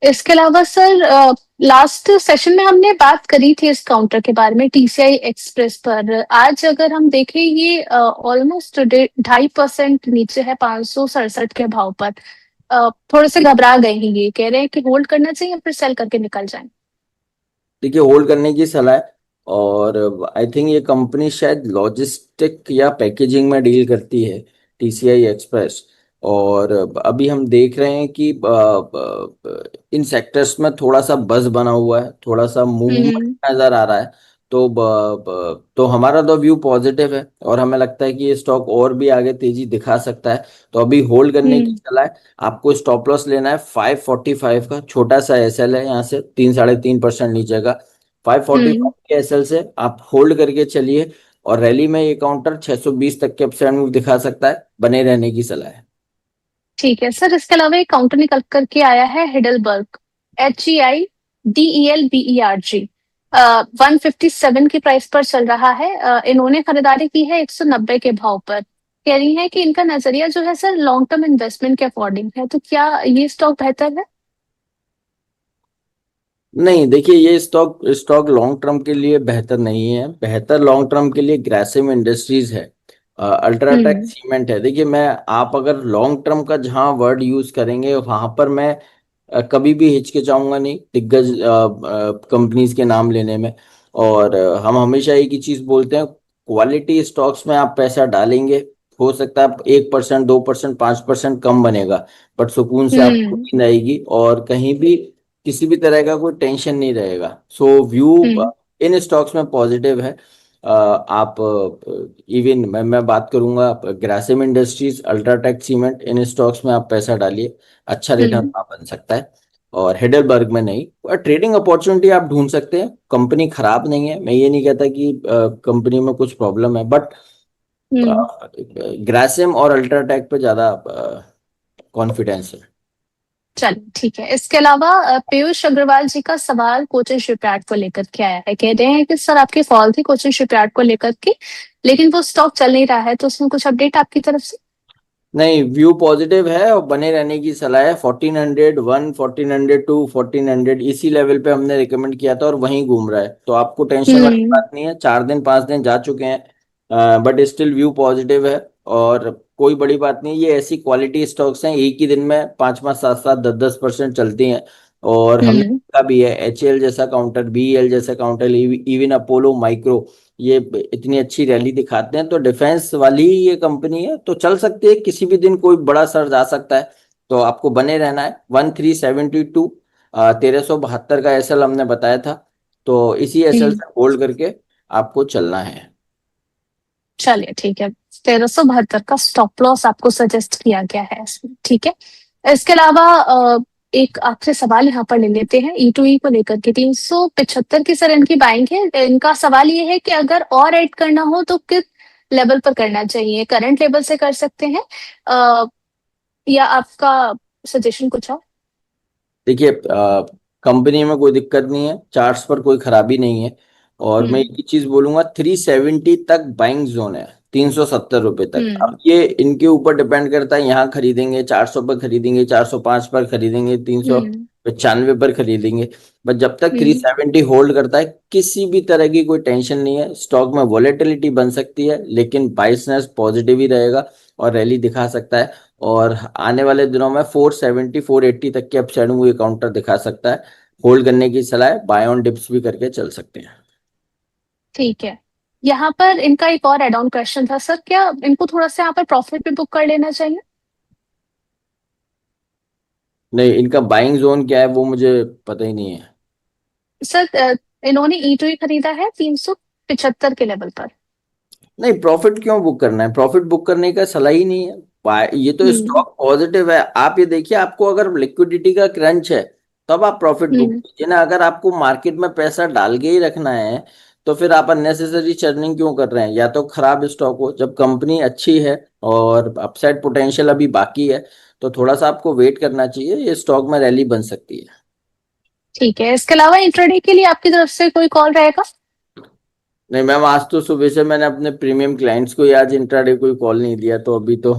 इसके अलावा sir, last session में हमने बात करी थी इस काउंटर के बारे में, टीसीआई एक्सप्रेस पर। आज अगर हम देखें, ये ऑलमोस्ट 2.5% नीचे है, 567 के भाव पर। थोड़े से घबरा गए हैं, ये कह रहे हैं कि होल्ड करना चाहिए या फिर सेल करके निकल जाए। देखिए, होल्ड करने की सलाह है। और आई थिंक ये कंपनी शायद लॉजिस्टिक या पैकेजिंग में डील करती है, टीसीआई एक्सप्रेस। और अभी हम देख रहे हैं कि इन सेक्टर्स में थोड़ा सा बज बना हुआ है, थोड़ा सा मूवमेंट हम्म। नजर आ रहा है। तो हमारा तो व्यू पॉजिटिव है और हमें लगता है कि ये स्टॉक और भी आगे तेजी दिखा सकता है। तो अभी होल्ड करने की हम्म। सलाह है। आपको स्टॉप लॉस लेना है 545 का, छोटा सा एसएल है यहाँ से 3 साढ़े 3% नीचे का। 545 हम्म। के एसएल से आप होल्ड करके चलिए। और रैली में ये काउंटर 620 तक के अपसाइड मूव दिखा सकता है, बने रहने की सलाह है। ठीक है सर, इसके अलावा एक काउंटर निकल करके आया है हिडलबर्ग, HEIDELBERG। 157 की प्राइस पर चल रहा है। इन्होंने खरीदारी की है 190 के भाव पर। कह रही है कि इनका नजरिया जो है सर, लॉन्ग टर्म इन्वेस्टमेंट के अकॉर्डिंग है। तो क्या ये स्टॉक बेहतर है? नहीं, देखिए, ये स्टॉक स्टॉक लॉन्ग टर्म के लिए बेहतर नहीं है। बेहतर लॉन्ग टर्म के लिए ग्रासिम इंडस्ट्रीज है, अल्ट्राटेक हम्म। सीमेंट है। देखिए, मैं आप अगर लॉन्ग टर्म का जहां वर्ड यूज करेंगे वहां पर मैं कभी भी हिचकिचाऊंगा नहीं दिग्गज कंपनीज के नाम लेने में। और हम हमेशा एक ही चीज बोलते हैं, क्वालिटी स्टॉक्स में आप पैसा डालेंगे, हो सकता है 1% 2% 5% कम बनेगा, बट सुकून से आपको हम्म। नींद आएगी और कहीं भी किसी भी तरह का कोई टेंशन नहीं रहेगा। सो व्यू हम्म। इन स्टॉक्स में पॉजिटिव है। आप इवन मैं बात करूंगा, ग्रासिम इंडस्ट्रीज, अल्ट्राटेक सीमेंट, इन स्टॉक्स में आप पैसा डालिए, अच्छा रिटर्न हम्म। आप बन सकता है। और हेडलबर्ग में नहीं, ट्रेडिंग अपॉर्चुनिटी आप ढूंढ सकते हैं। कंपनी खराब नहीं है, मैं ये नहीं कहता कि कंपनी में कुछ प्रॉब्लम है, बट हम्म। ग्रासिम और अल्ट्राटेक पे ज्यादा कॉन्फिडेंस है। चलिए ठीक है। इसके अलावा पीयूष अग्रवाल जी का सवाल कोचिन शिपयार्ड को लेकर के आया है। कह रहे हैं कि सर, आपकी कॉल थी कोचिन शिपयार्ड को लेकर के, लेकिन वो स्टॉक चल नहीं रहा है, तो उसमें कुछ अपडेट आपकी तरफ से? नहीं, व्यू पॉजिटिव है और बने रहने की सलाह है। 1401, 1402, 1400 इसी लेवल पे हमने रिकमेंड किया था और वहीं घूम रहा है, तो आपको टेंशन वाली हम्म। बात नहीं है। 4 दिन 5 दिन जा चुके हैं, बट स्टिल व्यू पॉजिटिव है। और कोई बड़ी बात नहीं, ये ऐसी क्वालिटी स्टॉक्स हैं, एक ही दिन में 5 5 7 7 10 10% चलती हैं। और हमने हम्म। देखा भी है, एचएल जैसा काउंटर, बीएल जैसा काउंटर, इवन अपोलो माइक्रो, ये इतनी अच्छी रैली दिखाते हैं। तो डिफेंस वाली ही ये कंपनी है, तो चल सकती है, किसी भी दिन कोई बड़ा सर्ज आ सकता है। तो आपको बने रहना है। 1372, 1372 का एसएल हमने बताया था, तो इसी एसएल हम्म। से होल्ड करके आपको चलना है। चलिए ठीक है। 1372 का स्टॉप लॉस आपको सजेस्ट किया गया है इसमें, ठीक है। इसके अलावा एक आखिरी सवाल यहाँ पर ले लेते हैं, E2E को लेकर के। 375 की सर इनकी बाइंग है। इनका सवाल ये है कि अगर और ऐड करना हो तो किस लेवल पर करना चाहिए? करंट लेवल से कर सकते हैं, अ, या आपका सजेशन कुछ और? देखिए, कंपनी में कोई दिक्कत नहीं है, चार्ट्स पर कोई खराबी नहीं है। और मैं एक हम्म। ही चीज बोलूंगा, 370 तक बाइंग जोन है, 370 रुपए तक। हम्म। अब ये इनके ऊपर डिपेंड करता है, यहाँ खरीदेंगे 400 पर, खरीदेंगे 405 पर, खरीदेंगे तीन सौ हम्म। पचानवे पर खरीदेंगे। बट जब तक थ्री हम्म। सेवेंटी होल्ड करता है, किसी भी तरह की कोई टेंशन नहीं है। स्टॉक में वॉलेटिलिटी बन सकती है, लेकिन बाइसनेस पॉजिटिव ही रहेगा और रैली दिखा सकता है। और आने वाले दिनों में 470 480 तक के अपसाइड मूव ये काउंटर दिखा सकता है। होल्ड करने की सलाह है, बाय ऑन डिप्स भी करके चल सकते हैं। ठीक है। यहाँ पर इनका एक और एड ऑन क्वेश्चन था सर, क्या इनको थोड़ा सा यहाँ पर प्रॉफिट पे बुक कर लेना चाहिए? नहीं, इनका बाइंग जोन क्या है वो मुझे पता ही नहीं है। सर, इन्होंने E2E खरीदा है 375 के लेवल पर। नहीं, प्रॉफिट क्यों बुक करना है? प्रॉफिट बुक करने का सलाह ही नहीं है। ये तो हम्म। स्टॉक पॉजिटिव है। आप ये देखिए, आपको अगर लिक्विडिटी का क्रंच है तब आप प्रॉफिट बुक हम्म। कीजिए ना। अगर आपको मार्केट में पैसा डाल के ही रखना है तो फिर आप अननेसेसरी चर्निंग क्यों कर रहे हैं? या तो खराब स्टॉक हो, जब कंपनी अच्छी है और अपसाइड पोटेंशियल अभी बाकी है, तो थोड़ा सा आपको वेट करना चाहिए, ये स्टॉक में रैली बन सकती है। ठीक है। इसके अलावा इंट्राडे के लिए आपकी तरफ से कोई कॉल रहेगा? नहीं मैम, आज तो सुबह से मैंने अपने प्रीमियम क्लाइंट्स को ही आज इंट्राडे कोई कॉल नहीं दिया, तो अभी तो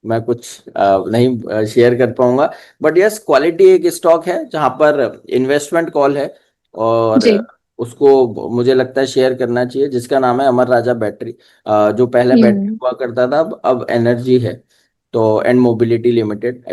मैं कुछ नहीं शेयर कर पाऊंगा। बट यस, क्वालिटी एक स्टॉक है जहां पर इन्वेस्टमेंट कॉल है, और जी। उसको मुझे लगता है शेयर करना चाहिए, जिसका नाम है अमर राजा बैटरी। जो पहले बैटरी हम्म। हुआ करता था, अब एनर्जी है। तो and mobility limited,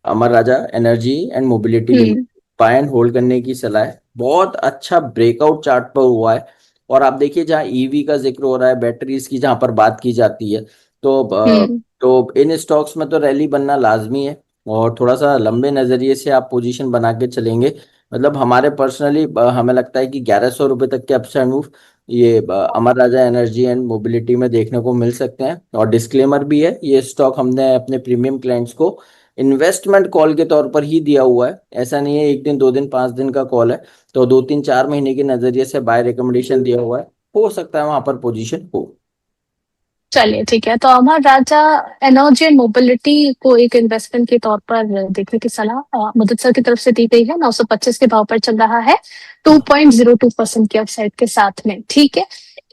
Amara Raja energy and mobility limited, hmm. Buy and hold करने की सलाह है। बहुत अच्छा ब्रेकआउट चार्ट पर हुआ है। और आप देखिए, जहाँ ईवी का जिक्र हो रहा है, बैटरीज की जहाँ पर बात की जाती है, हम्म। तो इन स्टॉक्स में तो रैली बनना लाजमी है। और थोड़ा सा लंबे नजरिए से आप पोजीशन बना के चलेंगे, मतलब हमारे पर्सनली हमें लगता है कि 1100 रुपये तक के अपसाइड मूव ये अमर राजा एनर्जी एंड मोबिलिटी में देखने को मिल सकते हैं। और डिस्क्लेमर भी है, ये स्टॉक हमने अपने प्रीमियम क्लाइंट्स को इन्वेस्टमेंट कॉल के तौर पर ही दिया हुआ है। ऐसा नहीं है 1 दिन 2 दिन 5 दिन का कॉल है। तो 2 3 4 महीने के नजरिए से बाय रिकमेंडेशन दिया हुआ है, हो सकता है वहां पर पोजीशन हो। चलिए ठीक है, तो अमर राजा एनर्जी एंड मोबिलिटी को एक इन्वेस्टमेंट के तौर पर देखने की सलाह मदद सर की तरफ से दी गई है। 925 के भाव पर चल रहा है, 2.02% की अपसाइड के साथ में। ठीक है,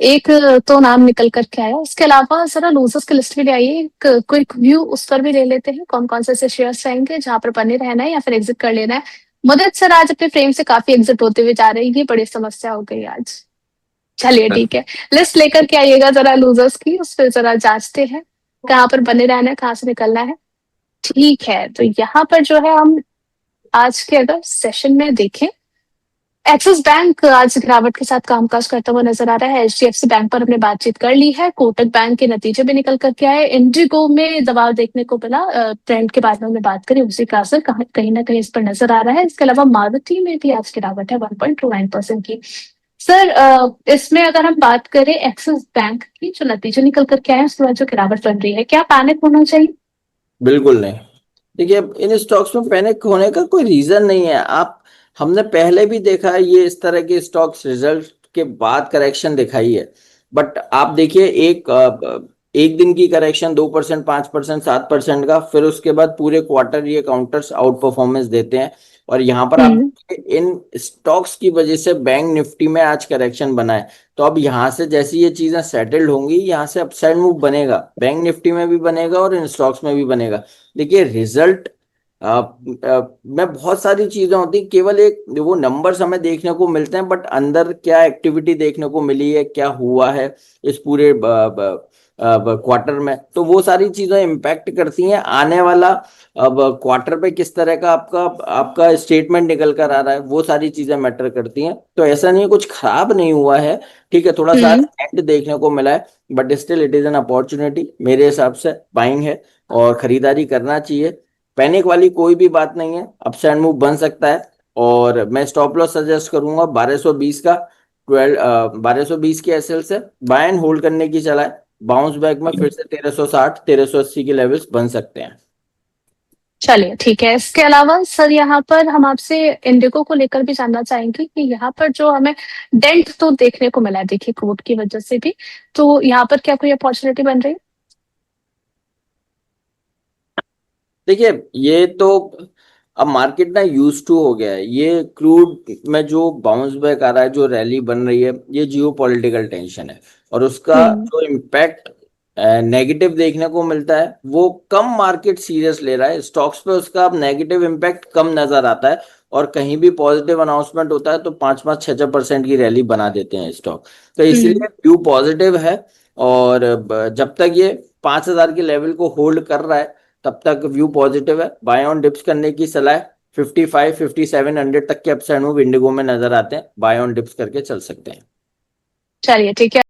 एक तो नाम निकल करके आया। इसके अलावा जरा लूजर्स की लिस्ट भी ले आइए, एक क्विक व्यू उस पर भी ले लेते हैं। कौन कौन से ऐसे शेयर्स रहेंगे जहां पर बने रहना है या फिर एग्जिट कर लेना है। मदद सर आज अपने फ्रेम से काफी एग्जिट होते हुए जा रही है, ये बड़ी समस्या हो गई आज। चलिए ठीक है, लिस्ट लेकर के आइएगा जरा लूजर्स की, उस पर जरा जांचते हैं कहाँ पर बने रहना है, कहाँ से निकलना है। ठीक है, तो यहाँ पर जो है हम आज के अगर सेशन में देखें, एक्सिस बैंक आज गिरावट के साथ कामकाज करता हुआ नजर आ रहा है। एचडीएफसी बैंक पर हमने बातचीत कर ली है। कोटक बैंक के नतीजे भी निकल करके आए। इंडिगो में दबाव देखने को मिला, ट्रेंड के बारे में हमने बात करी, उसी का असर कहीं ना कहीं इस पर नजर आ रहा है। इसके अलावा मारुति में भी आज गिरावट है 1.29% की। सर इसमें अगर हम बात करें एक्सिस बैंक की, जो नतीजे निकल करके आए हैं उसके बाद जो गिरावट बन रही है, क्या पैनिक होना चाहिए? बिल्कुल नहीं। देखिए, इन स्टॉक्स में पैनिक होने का कोई रीजन नहीं है। आप हमने पहले भी देखा है ये इस तरह के स्टॉक्स रिजल्ट के बाद करेक्शन दिखाई है। बट आप देखिए, एक दिन की करेक्शन 2% 5% 7% का, फिर उसके बाद पूरे क्वार्टर ये काउंटर्स आउट परफॉर्मेंस देते हैं। और यहाँ पर आप हम्म। देखिए, इन स्टॉक्स की वजह से बैंक निफ्टी में आज करेक्शन बना है। तो अब यहाँ से जैसी ये चीजें सेटल्ड होंगी, यहाँ से अपसाइड मूव बनेगा, बैंक निफ्टी में भी बनेगा और इन स्टॉक्स में भी बनेगा। देखिए, रिजल्ट में बहुत सारी चीजें होती हैं, केवल एक वो नंबर्स हमें देखने को मिलते हैं, बट अंदर क्या एक्टिविटी देखने को मिली है, क्या हुआ है इस पूरे क्वार्टर में, तो वो सारी चीजें इम्पैक्ट करती हैं आने वाला। अब क्वार्टर पे किस तरह का आपका आपका स्टेटमेंट निकल कर आ रहा है, वो सारी चीजें मैटर करती हैं। तो ऐसा नहीं है, कुछ खराब नहीं हुआ है। ठीक है, थोड़ा सा हम्म। एंड देखने को मिला है, but still it is an opportunity. मेरे हिसाब से बाइंग है और खरीदारी करना चाहिए। पैनिक वाली कोई भी बात नहीं है, अपसाइड मूव बन सकता है। और मैं स्टॉप लॉस सजेस्ट करूंगा 1220 का, 1220 के एसएल से बाय एंड होल्ड करने की सलाह है। बाउंस बैक में फिर से 1360 1380 के लेवल्स बन सकते हैं। चलिए ठीक है, इसके अलावा सर यहाँ पर हम आपसे इंडिगो को लेकर भी जानना चाहेंगे कि यहाँ पर जो हमें डेंट तो देखने को मिला है, देखिए कोर्ट की वजह से भी, तो यहाँ पर क्या कोई अपॉर्चुनिटी बन रही है? देखिए, ये तो अब मार्केट ना यूज टू हो गया है, ये क्रूड में जो बाउंस बैक आ रहा है, जो रैली बन रही है, ये जियो पॉलिटिकल टेंशन है। और उसका हम्म। जो इम्पैक्ट नेगेटिव देखने को मिलता है, वो कम मार्केट सीरियस ले रहा है। स्टॉक्स पे उसका अब नेगेटिव इम्पैक्ट कम नजर आता है। और कहीं भी पॉजिटिव अनाउंसमेंट होता है तो 5 5 6 6% की रैली बना देते हैं स्टॉक। तो हम्म। इसलिए व्यू पॉजिटिव है। और जब तक ये 5000 के लेवल को होल्ड कर रहा है, तब तक व्यू पॉजिटिव है। बाय ऑन डिप्स करने की सलाह है। 55 5700 तक के अपसाइड मूव इंडिगो में नजर आते हैं, बाय ऑन डिप्स करके चल सकते हैं। चलिए ठीक है।